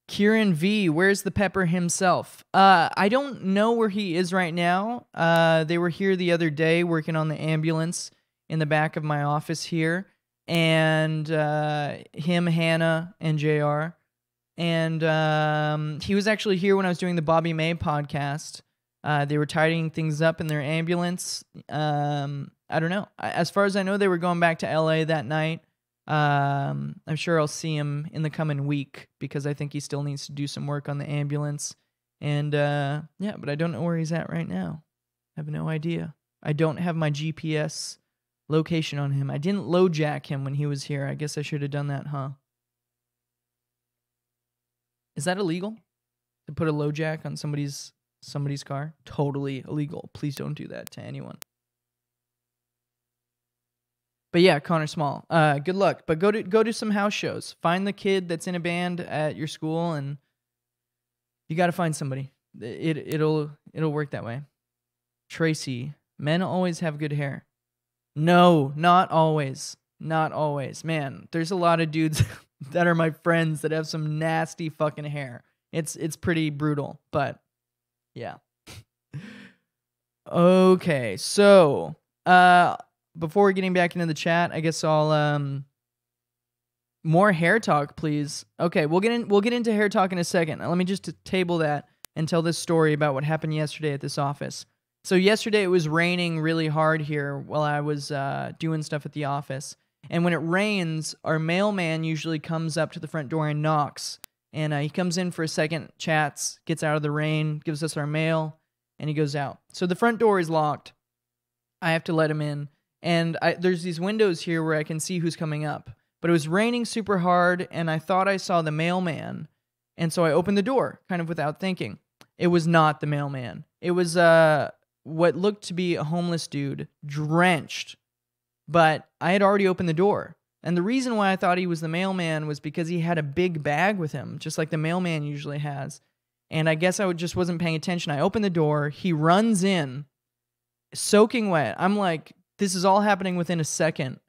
Kieran V, where's the pepper himself? I don't know where he is right now. They were here the other day working on the ambulance in the back of my office here. And him, Hannah, and JR. And he was actually here when I was doing the Bobby May podcast. They were tidying things up in their ambulance. I don't know. As far as I know, they were going back to LA that night. I'm sure I'll see him in the coming week because I think he still needs to do some work on the ambulance. And but I don't know where he's at right now. I have no idea. I don't have my GPS location on him. I didn't LoJack him when he was here. I guess I should have done that, huh? Is that illegal? To put a LoJack on somebody's car? Totally illegal. Please don't do that to anyone. But yeah, Connor Small. Good luck. But go to some house shows. Find the kid that's in a band at your school, and you got to find somebody. It'll work that way. Tracy, men always have good hair. No, not always. Not always. Man, there's a lot of dudes that are my friends that have some nasty fucking hair. It's pretty brutal, but yeah. Okay, so before getting back into the chat, I guess I'll More hair talk, please. Okay, we'll get into hair talk in a second. Let me just table that and tell this story about what happened yesterday at this office. So yesterday it was raining really hard here while I was doing stuff at the office. And when it rains, our mailman usually comes up to the front door and knocks. And he comes in for a second, chats, gets out of the rain, gives us our mail, and he goes out. So the front door is locked. I have to let him in. And there's these windows here where I can see who's coming up. But it was raining super hard, and I thought I saw the mailman. And so I opened the door, kind of without thinking. It was not the mailman. It was what looked to be a homeless dude, drenched. But I had already opened the door. And the reason why I thought he was the mailman was because he had a big bag with him, just like the mailman usually has. And I guess I just wasn't paying attention. I opened the door. He runs in, soaking wet. I'm like, this is all happening within a second.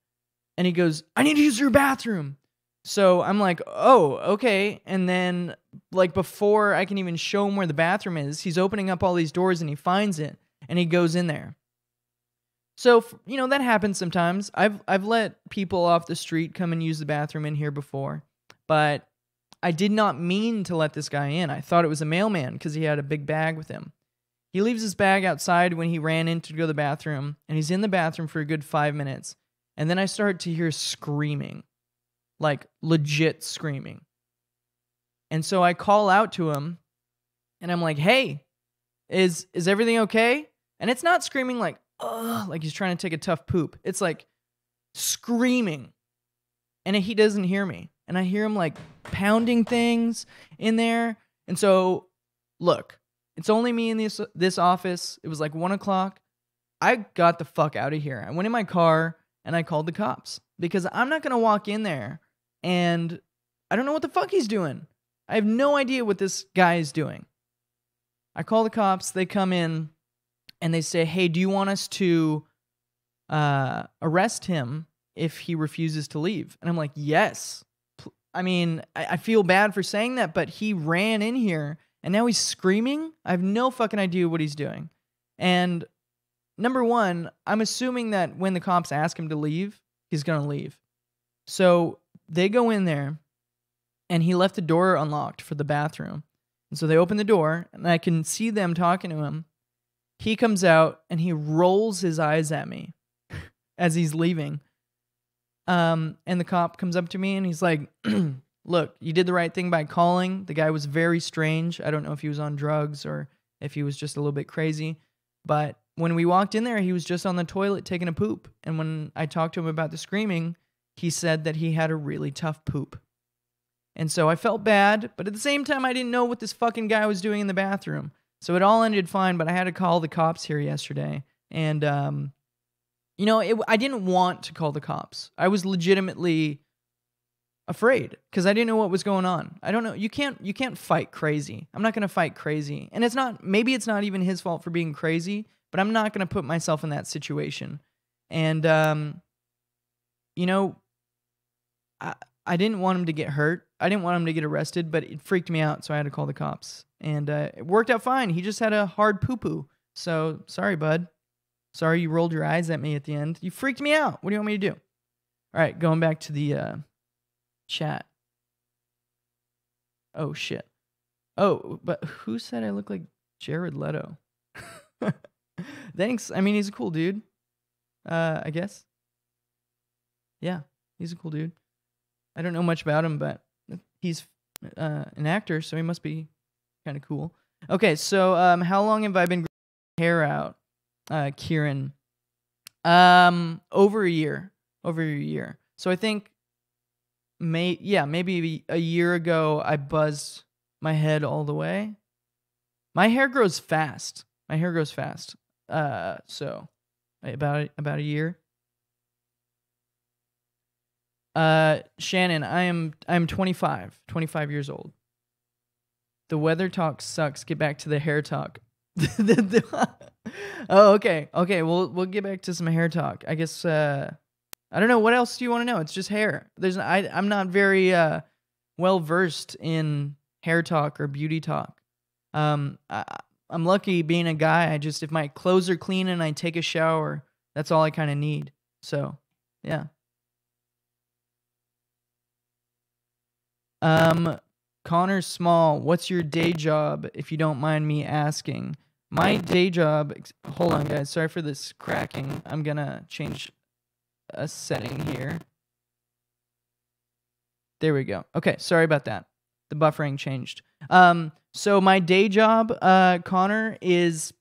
And he goes, I need to use your bathroom. So I'm like, oh, okay. And then, like, before I can even show him where the bathroom is, he's opening up all these doors and he finds it. And he goes in there. So, that happens sometimes. I've let people off the street come and use the bathroom in here before, but I did not mean to let this guy in. I thought it was a mailman because he had a big bag with him. He leaves his bag outside when he ran in to go to the bathroom, and he's in the bathroom for a good 5 minutes. And then I started to hear screaming, like legit screaming. And so I call out to him, and I'm like, hey, is everything okay? And it's not screaming like, ugh, like he's trying to take a tough poop. It's like screaming. And he doesn't hear me. And I hear him like pounding things in there. And so, look, it's only me in this office. It was like 1 o'clock. I got the fuck out of here. I went in my car and I called the cops because I'm not going to walk in there and I don't know what the fuck he's doing. I have no idea what this guy is doing. I call the cops. They come in. And they say, hey, do you want us to arrest him if he refuses to leave? And I'm like, yes. I mean, I feel bad for saying that, but he ran in here and now he's screaming. I have no fucking idea what he's doing. And number one, I'm assuming that when the cops ask him to leave, he's going to leave. So they go in there and he left the door unlocked for the bathroom. And so they open the door and I can see them talking to him. He comes out and he rolls his eyes at me as he's leaving. And the cop comes up to me and he's like, look, you did the right thing by calling. The guy was very strange. I don't know if he was on drugs or if he was just a little bit crazy. But when we walked in there, he was just on the toilet taking a poop. And when I talked to him about the screaming, he said that he had a really tough poop. And so I felt bad, but at the same time, I didn't know what this fucking guy was doing in the bathroom. So it all ended fine, but I had to call the cops here yesterday. And, I didn't want to call the cops. I was legitimately afraid because I didn't know what was going on. I don't know. You can't fight crazy. I'm not going to fight crazy. And maybe it's not even his fault for being crazy, but I'm not going to put myself in that situation. And, I didn't want him to get hurt. I didn't want him to get arrested, but it freaked me out, so I had to call the cops. And it worked out fine. He just had a hard poo-poo. So, sorry, bud. Sorry you rolled your eyes at me at the end. You freaked me out. What do you want me to do? All right, going back to the chat. Oh, shit. Oh, but who said I look like Jared Leto? Thanks. I mean, he's a cool dude. I guess. Yeah, he's a cool dude. I don't know much about him, but he's an actor, so he must be kind of cool. Okay, so how long have I been growing hair out, Kieran? Over a year. So I think maybe a year ago I buzzed my head all the way. My hair grows fast. So about a year. Shannon, I'm 25 years old. The weather talk sucks. Get back to the hair talk. Oh, okay. We'll get back to some hair talk. I guess, I don't know. What else do you want to know? It's just hair. I'm not very, well versed in hair talk or beauty talk. I'm lucky being a guy. If my clothes are clean and I take a shower, that's all I kind of need. So, yeah. Connor Small, what's your day job, if you don't mind me asking? My day job, hold on guys, sorry for this cracking. I'm gonna change a setting here. There we go. Okay, sorry about that. The buffering changed. So my day job, Connor, is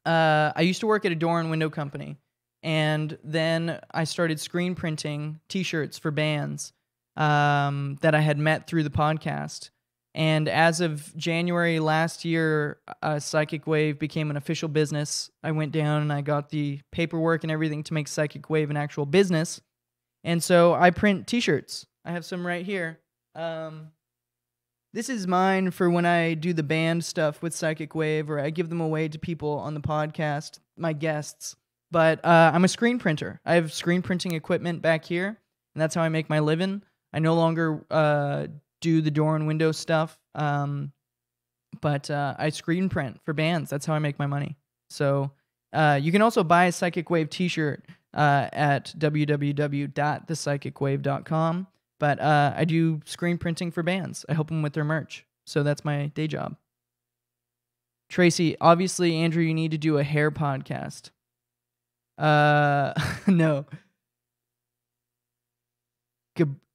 I used to work at a door and window company, and then I started screen printing T-shirts for bands that I had met through the podcast. And as of January last year, Psychic Wave became an official business. I went down and I got the paperwork and everything to make Psychic Wave an actual business. And so I print T-shirts. I have some right here. This is mine for when I do the band stuff with Psychic Wave, or I give them away to people on the podcast, my guests. But I'm a screen printer. I have screen printing equipment back here, and that's how I make my living. I no longer do the door and window stuff, but I screen print for bands. That's how I make my money. So you can also buy a Psychic Wave t-shirt at www.thepsychicwave.com. But I do screen printing for bands. I help them with their merch. So that's my day job. Tracy, obviously, Andrew, you need to do a hair podcast. No.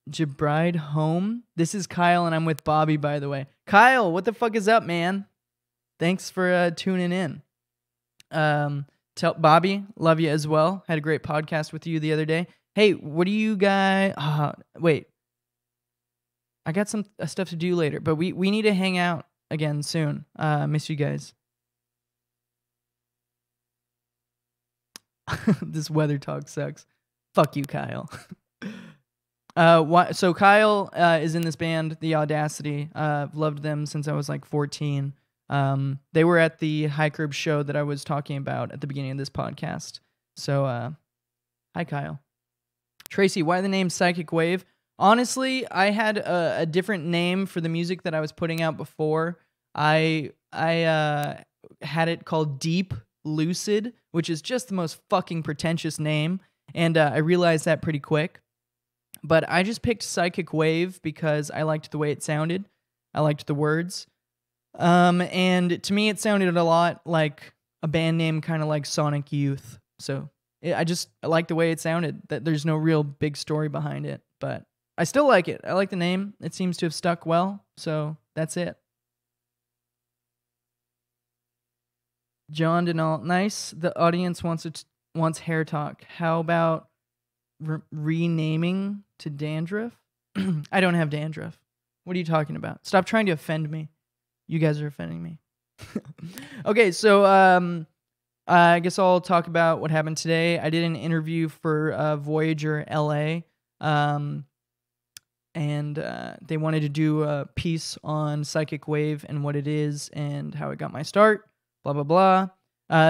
Jabride Home. This is Kyle, and I'm with Bobby, by the way. Kyle, what the fuck is up, man? Thanks for tuning in. Tell Bobby, love you as well. Had a great podcast with you the other day. Hey, what do you guys... wait. I got some stuff to do later, but we need to hang out again soon. Miss you guys. This weather talk sucks. Fuck you, Kyle. So Kyle is in this band, The Audacity. I've loved them since I was like 14. They were at the High Curb show that I was talking about at the beginning of this podcast. So, hi, Kyle. Tracy, why the name Psychic Wave? Honestly, I had a different name for the music that I was putting out before. I had it called Deep Lucid, which is just the most fucking pretentious name, and I realized that pretty quick. But I just picked Psychic Wave because I liked the way it sounded. I liked the words. And to me, it sounded a lot like a band name, kind of like Sonic Youth. So I like the way it sounded. That there's no real big story behind it, but I still like it. I like the name. It seems to have stuck well, so that's it. John Denal, nice. The audience wants hair talk. How about renaming to dandruff? I don't have dandruff. What are you talking about? Stop trying to offend me. You guys are offending me. Okay, so I guess I'll talk about what happened today. I did an interview for Voyager LA. And they wanted to do a piece on Psychic Wave and what it is and how it got my start, blah, blah, blah.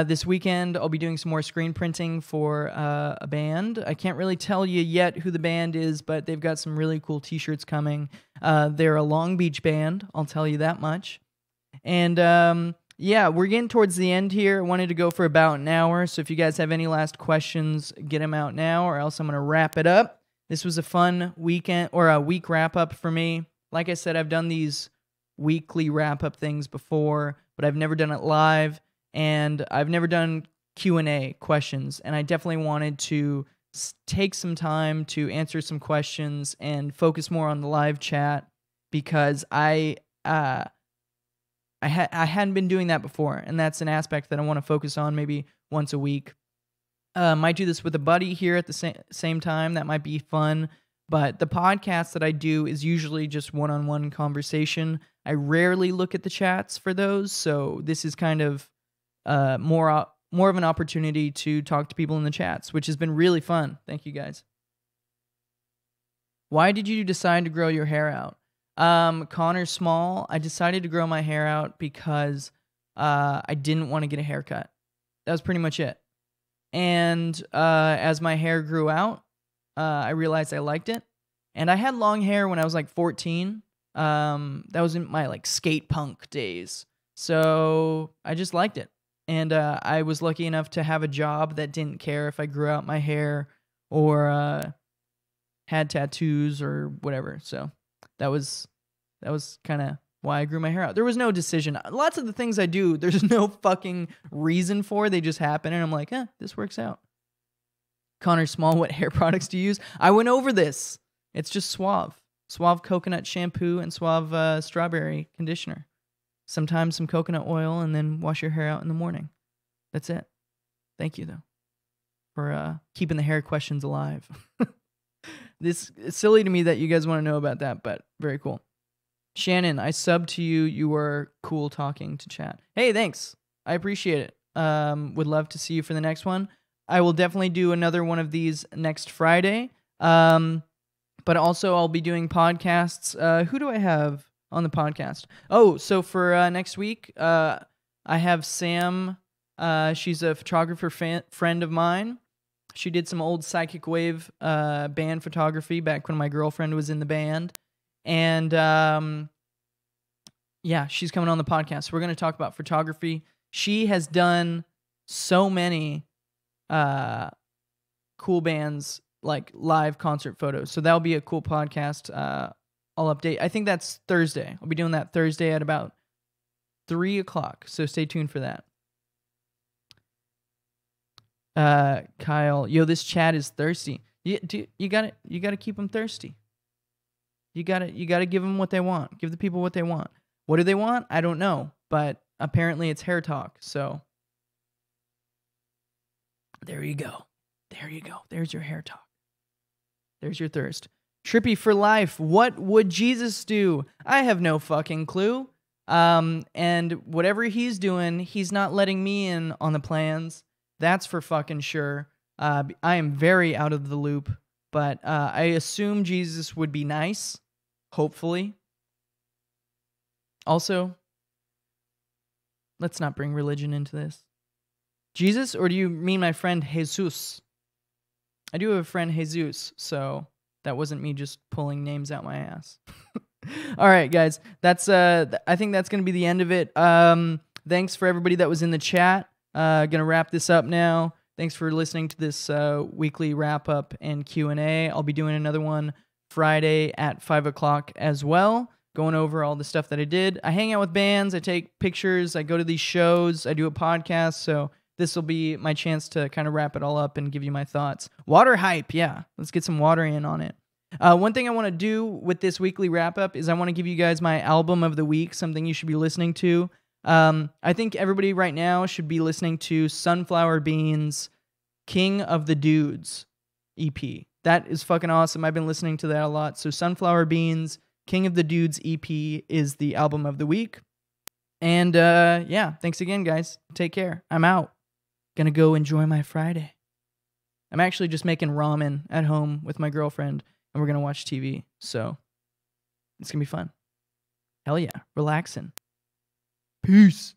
This weekend, I'll be doing some more screen printing for a band. I can't really tell you yet who the band is, but they've got some really cool t-shirts coming. They're a Long Beach band, I'll tell you that much. And yeah, we're getting towards the end here. I wanted to go for about an hour, so if you guys have any last questions, get them out now, or else I'm going to wrap it up. This was a fun weekend, or a week wrap-up for me. Like I said, I've done these weekly wrap-up things before, but I've never done it live, and I've never done Q&A questions, and I definitely wanted to take some time to answer some questions and focus more on the live chat, because I hadn't been doing that before, and that's an aspect that I want to focus on maybe once a week. Might do this with a buddy here at the same time. That might be fun. But the podcast that I do is usually just one-on-one conversation. I rarely look at the chats for those, so this is kind of more of an opportunity to talk to people in the chats, which has been really fun. Thank you, guys. Why did you decide to grow your hair out? Connor Small, I decided to grow my hair out because I didn't want to get a haircut. That was pretty much it. And as my hair grew out, I realized I liked it. And I had long hair when I was like 14. That was in my like skate punk days. So I just liked it. And I was lucky enough to have a job that didn't care if I grew out my hair or had tattoos or whatever. So that was That was kind of why I grew my hair out. There was no decision. Lots of the things I do, there's no fucking reason for. They just happen, and I'm like, this works out. Connor Small, what hair products do you use? I went over this. It's just Suave. Suave coconut shampoo and Suave strawberry conditioner. Sometimes some coconut oil, and then wash your hair out in the morning. That's it. Thank you, though, for keeping the hair questions alive. It's silly to me that you guys want to know about that, but very cool. Shannon, I subbed to you. You were cool talking to chat. Hey, thanks. I appreciate it. Would love to see you for the next one. I will definitely do another one of these next Friday. But also I'll be doing podcasts. Who do I have on the podcast? Oh, so for next week, I have Sam. She's a photographer friend of mine. She did some old Psychic Wave band photography back when my girlfriend was in the band. And yeah, she's coming on the podcast. We're going to talk about photography. She has done so many cool bands, like live concert photos. So that'll be a cool podcast. I'll update. I think that's Thursday. I'll be doing that Thursday at about 3 o'clock. So stay tuned for that. Kyle, yo, this chat is thirsty. You gotta keep them thirsty. You gotta give them what they want. Give the people what they want. What do they want? I don't know, but apparently it's hair talk. So there you go. There you go. There's your hair talk. There's your thirst. Trippy for life. What would Jesus do? I have no fucking clue. And whatever he's doing, he's not letting me in on the plans. That's for fucking sure. I am very out of the loop, but I assume Jesus would be nice, hopefully. Also, let's not bring religion into this. Jesus, or do you mean my friend Jesus? I do have a friend Jesus, so that wasn't me just pulling names out my ass. All right, guys, that's I think that's gonna be the end of it. Thanks for everybody that was in the chat. Gonna wrap this up now. Thanks for listening to this weekly wrap up and Q&A. I'll be doing another one Friday at 5 o'clock as well, going over all the stuff that I did. I hang out with bands, I take pictures, I go to these shows, I do a podcast, so this will be my chance to kind of wrap it all up and give you my thoughts. Water hype, yeah. Let's get some water in on it. One thing I want to do with this weekly wrap up is I want to give you guys my album of the week, something you should be listening to. I think everybody right now should be listening to Sunflower Beans' King of the Dudes EP. That is fucking awesome. I've been listening to that a lot. So Sunflower Beans' King of the Dudes EP is the album of the week. And yeah, thanks again, guys. Take care. I'm out. Gonna go enjoy my Friday. I'm actually just making ramen at home with my girlfriend, and we're gonna watch TV. So it's gonna be fun. Hell yeah. Relaxing. Peace.